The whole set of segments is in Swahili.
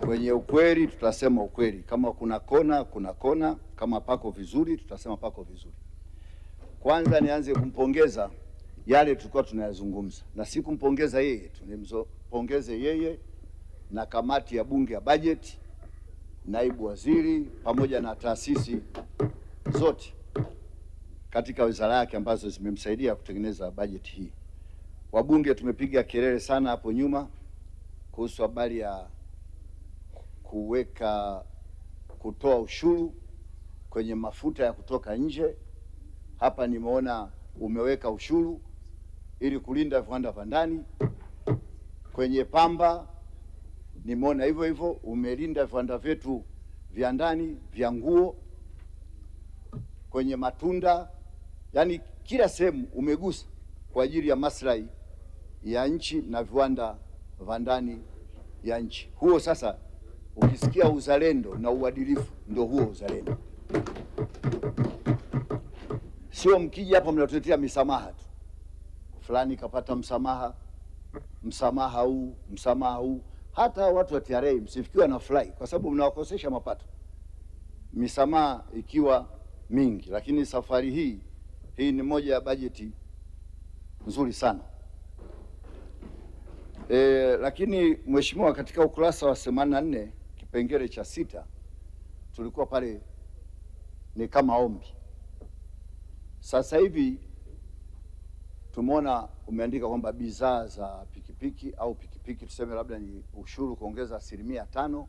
Kwenye ukweli tutasema ukweli, kama kuna kona kuna kona, kama pako vizuri tutasema pako vizuri. Kwanza nianze kumpongeza yale tulikuwa tunayazungumza, na si kumpongeza yeye tu, nimpongeze yeye na kamati ya bunge ya bajeti, naibu waziri pamoja na taasisi zote katika wizara yake ambazo zimemsaidia kutengeneza bajeti hii. Wabunge tumepiga kelele sana hapo nyuma kuhusu habari ya kutoa ushuru kwenye mafuta ya kutoka nje. Hapa nimeona umeweka ushuru ili kulinda viwanda vya ndani. Kwenye pamba nimeona hivyo hivyo, umelinda viwanda vyetu vya ndani vya nguo. Kwenye matunda, yani kila sehemu umegusa kwa ajili ya maslahi ya nchi na viwanda vya ndani ya nchi. Huo sasa, ukisikia uzalendo na uadilifu, ndio huo uzalendo. Sio mkija hapa mnatuletea misamaha tu, fulani kapata msamaha huu. Hata watu wa TRA msifikiwa na fly, kwa sababu mnawakosesha mapato, misamaha ikiwa mingi. Lakini safari hii ni moja ya bajeti nzuri sana. Lakini mheshimiwa, katika ukurasa wa 84 kipengele cha 6 tulikuwa pale ni kama ombi. Sasa hivi tumeona umeandika kwamba bidhaa za pikipiki au pikipiki tuseme labda ni ushuru kuongeza 5%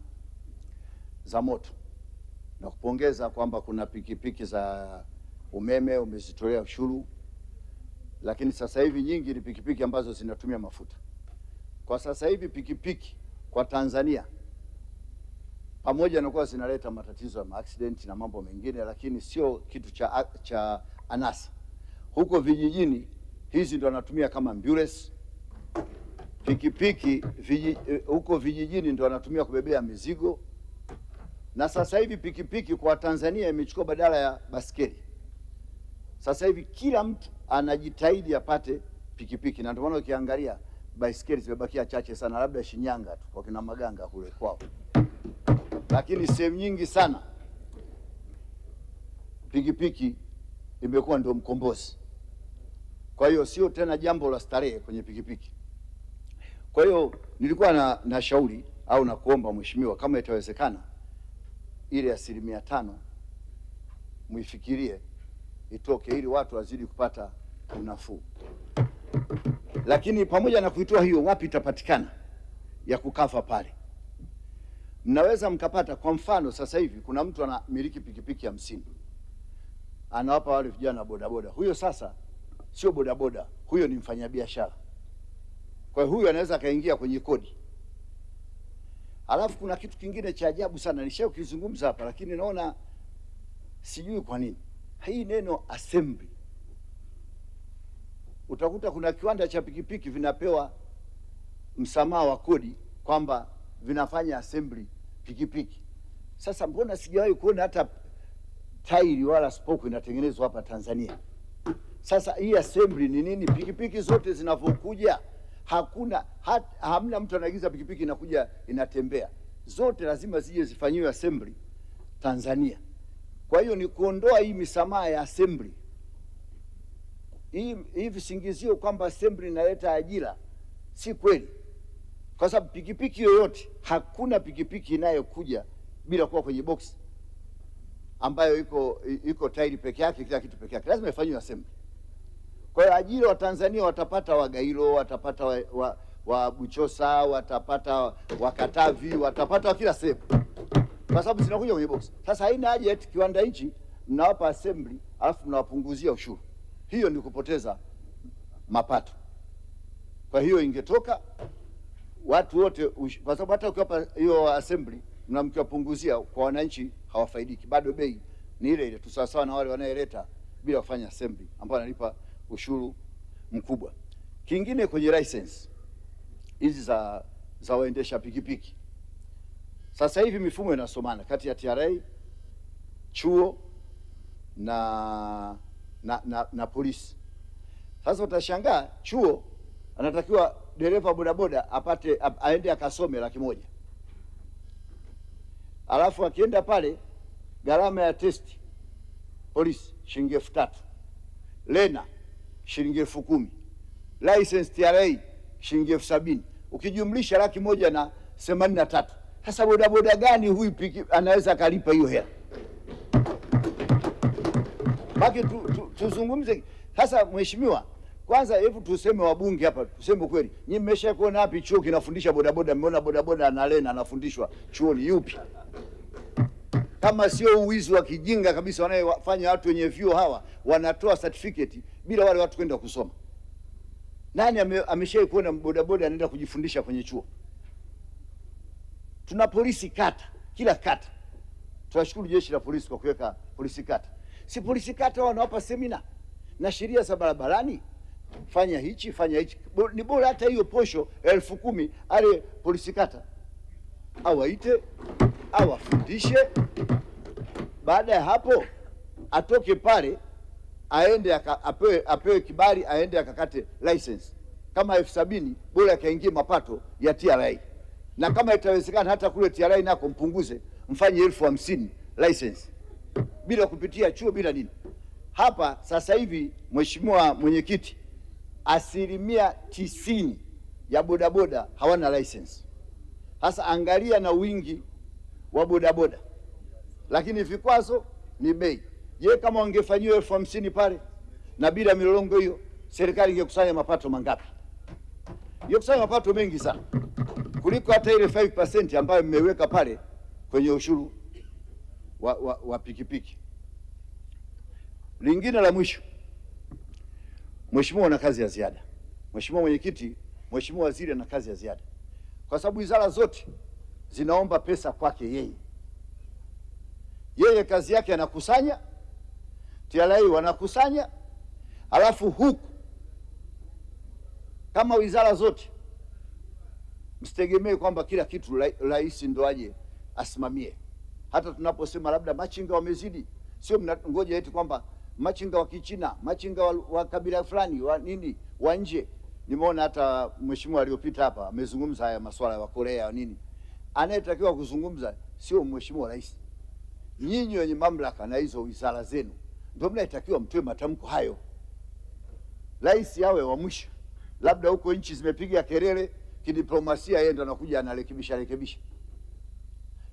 za moto, na kupongeza kwamba kuna pikipiki za umeme umezitolea ushuru, lakini sasa hivi nyingi ni pikipiki ambazo zinatumia mafuta. Kwa sasa hivi pikipiki kwa Tanzania, pamoja na kuwa zinaleta matatizo ya accident na mambo mengine, lakini sio kitu cha anasa. Huko vijijini hizi ndo wanatumia kama ambulance. Pikipiki huko vijijini ndo wanatumia kubebea mizigo. Na sasa hivi pikipiki kwa Tanzania imechukua badala ya baskeli. Sasa hivi kila mtu anajitahidi apate pikipiki, na ndio maana ukiangalia baiskeli zimebakia chache sana, labda Shinyanga tu kwa kina Maganga kule kwao, lakini sehemu nyingi sana pikipiki imekuwa ndio mkombozi. Kwa hiyo sio tena jambo la starehe kwenye pikipiki. Kwa hiyo nilikuwa na shauri au na kuomba mheshimiwa, kama itawezekana ile 5% muifikirie itoke, ili watu wazidi kupata unafuu. Lakini pamoja na kuitoa hiyo, wapi itapatikana ya kukafa pale? Mnaweza mkapata, kwa mfano sasa hivi kuna mtu anamiliki pikipiki 50, anawapa wale vijana bodaboda. Huyo sasa sio bodaboda, huyo ni mfanyabiashara. Kwa hiyo huyo anaweza akaingia kwenye kodi. Alafu kuna kitu kingine cha ajabu sana nishakizungumza hapa, lakini naona sijui kwa nini. Hii neno assembly, utakuta kuna kiwanda cha pikipiki vinapewa msamaha wa kodi kwamba vinafanya assembly pikipiki. Sasa mbona sijawahi kuona hata tairi wala spoke inatengenezwa hapa Tanzania? Sasa hii assembly ni nini? Pikipiki zote zinavyokuja hamna mtu anaagiza pikipiki inakuja inatembea, zote lazima zije zifanyiwe assembly Tanzania. Kwa hiyo ni kuondoa hii misamaha ya assembly. Hii visingizio kwamba assembly inaleta ajira si kweli, kwa sababu pikipiki yoyote, hakuna pikipiki inayokuja bila kuwa kwenye box ambayo iko tairi peke yake, kila kitu peke yake, lazima ifanywe assembly. Kwa hiyo ajira wa Tanzania watapata Wagairo, watapata wa Buchosa, watapata Wakatavi, watapata kila sehemu, kwa sababu zinakuja kwenye box. Sasa haina haja eti kiwanda hichi mnawapa assembly alafu mnawapunguzia ushuru. Hiyo ni kupoteza mapato. Kwa hiyo ingetoka watu wote, kwa sababu hata ukiwapa hiyo assembly na mkiwapunguzia, kwa wananchi hawafaidiki, bado bei ni ile ile tu, sawa na wale wanayeleta bila kufanya assembly ambao wanalipa ushuru mkubwa. Kingine kwenye license hizi za waendesha pikipiki, sasa hivi mifumo inasomana kati ya TRA, chuo na polisi. Sasa utashangaa chuo anatakiwa dereva bodaboda aende akasome 100,000. alafu akienda pale gharama ya testi polisi shilingi 3000, lena shilingi 10,000, license TRA shilingi 70,000, ukijumlisha 183,000. Sasa bodaboda gani huyu anaweza akalipa hiyo hela? Baki tuzungumze sasa. Mheshimiwa, kwanza hebu tuseme wabunge hapa, tuseme kweli, nyinyi mmesha kuona wapi chuo kinafundisha bodaboda? Mmeona bodaboda na lena anafundishwa chuoni yupi? Kama sio uwizi wa kijinga kabisa wanayofanya watu wenye vyuo hawa, wanatoa certificate bila wale watu kwenda kusoma. Nani ameshawahi kuona bodaboda anaenda kujifundisha kwenye chuo? Tuna polisi kata, kila kata. Tunashukuru jeshi la polisi kwa kuweka polisi kata. Si polisi kata wanawapa semina na sheria za barabarani, fanya hichi, fanya hichi. Ni bora hata hiyo posho 10,000 ale polisi kata awaite, awafundishe. Baada ya hapo atoke pale aende apewe kibali, aende akakate license. Kama 70,000 bora akaingie mapato ya TRA, na kama itawezekana hata kule TRA nako mpunguze, mfanye 50,000 license bila kupitia chuo bila nini. Hapa sasa hivi, Mheshimiwa Mwenyekiti, 90% ya bodaboda hawana license. Sasa angalia na wingi wa bodaboda, lakini vikwazo ni bei. Je, kama wangefanyiwa 50,000 pale na bila milolongo hiyo, serikali ingekusanya mapato mangapi? Ingekusanya mapato mengi sana kuliko hata ile 5% ambayo mmeweka pale kwenye ushuru wa pikipiki. Lingine la mwisho, Mheshimiwa ana kazi ya ziada. Mheshimiwa Mwenyekiti, Mheshimiwa Waziri ana kazi ya ziada, kwa sababu wizara zote zinaomba pesa kwake yeye. Yeye kazi yake anakusanya, TRA wanakusanya, alafu huku kama wizara zote msitegemee kwamba kila kitu rais ndo aje asimamie. Hata tunaposema labda machinga wamezidi, sio mnangoja eti kwamba machinga wa Kichina, machinga wa kabila fulani wa nini wa nje. Nimeona hata mheshimiwa aliyopita hapa amezungumza haya masuala ya Korea wa nini. Anayetakiwa kuzungumza sio mheshimiwa rais. Nyinyi wenye mamlaka na hizo wizara zenu ndio mnatakiwa mtoe matamko hayo. Rais yawe wa mwisho, labda huko nchi zimepiga kelele kidiplomasia, yeye ndo anakuja anarekebisha.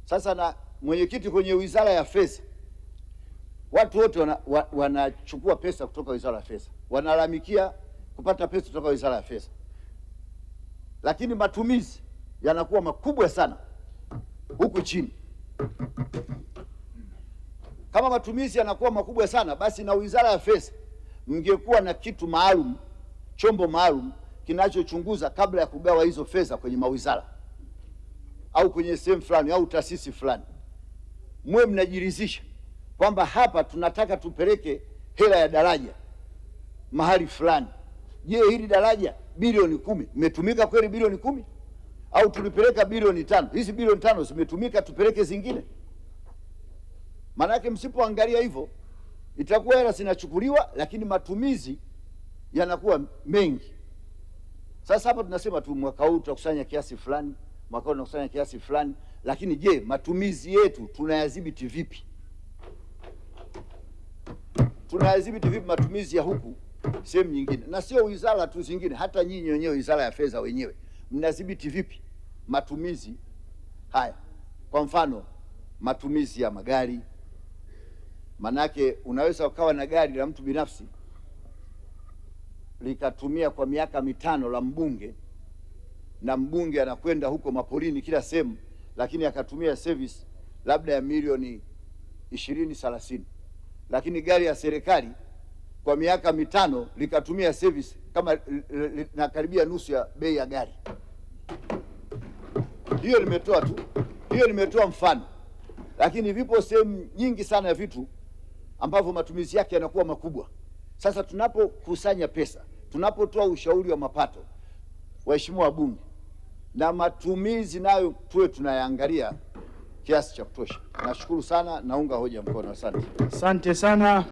Sasa na mwenyekiti, kwenye wizara ya fedha watu wote wanachukua pesa kutoka wizara ya fedha, wanalalamikia kupata pesa kutoka wizara ya fedha, lakini matumizi yanakuwa makubwa sana huku chini. Kama matumizi yanakuwa makubwa sana, basi na wizara ya fedha mngekuwa na kitu maalum, chombo maalum kinachochunguza kabla ya kugawa hizo fedha kwenye mawizara au kwenye sehemu fulani au taasisi fulani. Mwe mnajiridhisha kwamba hapa tunataka tupeleke hela ya daraja mahali fulani. Je, hili daraja bilioni 10 imetumika kweli bilioni 10? Au tulipeleka bilioni 5? Hizi bilioni 5 zimetumika, tupeleke zingine? Maana yake msipoangalia hivyo itakuwa hela zinachukuliwa lakini matumizi yanakuwa mengi. Sasa hapa tunasema tu mwaka huu tutakusanya kiasi fulani, mwaka huu tunakusanya kiasi fulani, lakini je, matumizi yetu tunayadhibiti vipi? Tunayadhibiti vipi matumizi ya huku sehemu nyingine? Na sio wizara tu zingine, hata nyinyi wenyewe wizara ya fedha wenyewe mnadhibiti vipi matumizi haya? Kwa mfano matumizi ya magari. Manake unaweza ukawa na gari la mtu binafsi likatumia kwa miaka 5 la mbunge, na mbunge anakwenda huko mapolini kila sehemu, lakini akatumia service labda ya milioni 20-30, lakini gari ya serikali kwa miaka 5 likatumia service kama na karibia nusu ya bei ya gari. Hiyo nimetoa mfano, lakini vipo sehemu nyingi sana ya vitu ambavyo matumizi yake yanakuwa makubwa. Sasa tunapokusanya pesa, tunapotoa ushauri wa mapato, waheshimiwa wabunge, na matumizi nayo tuwe tunayaangalia kiasi cha kutosha. Nashukuru sana, naunga hoja mkono. Asante. Asante sana.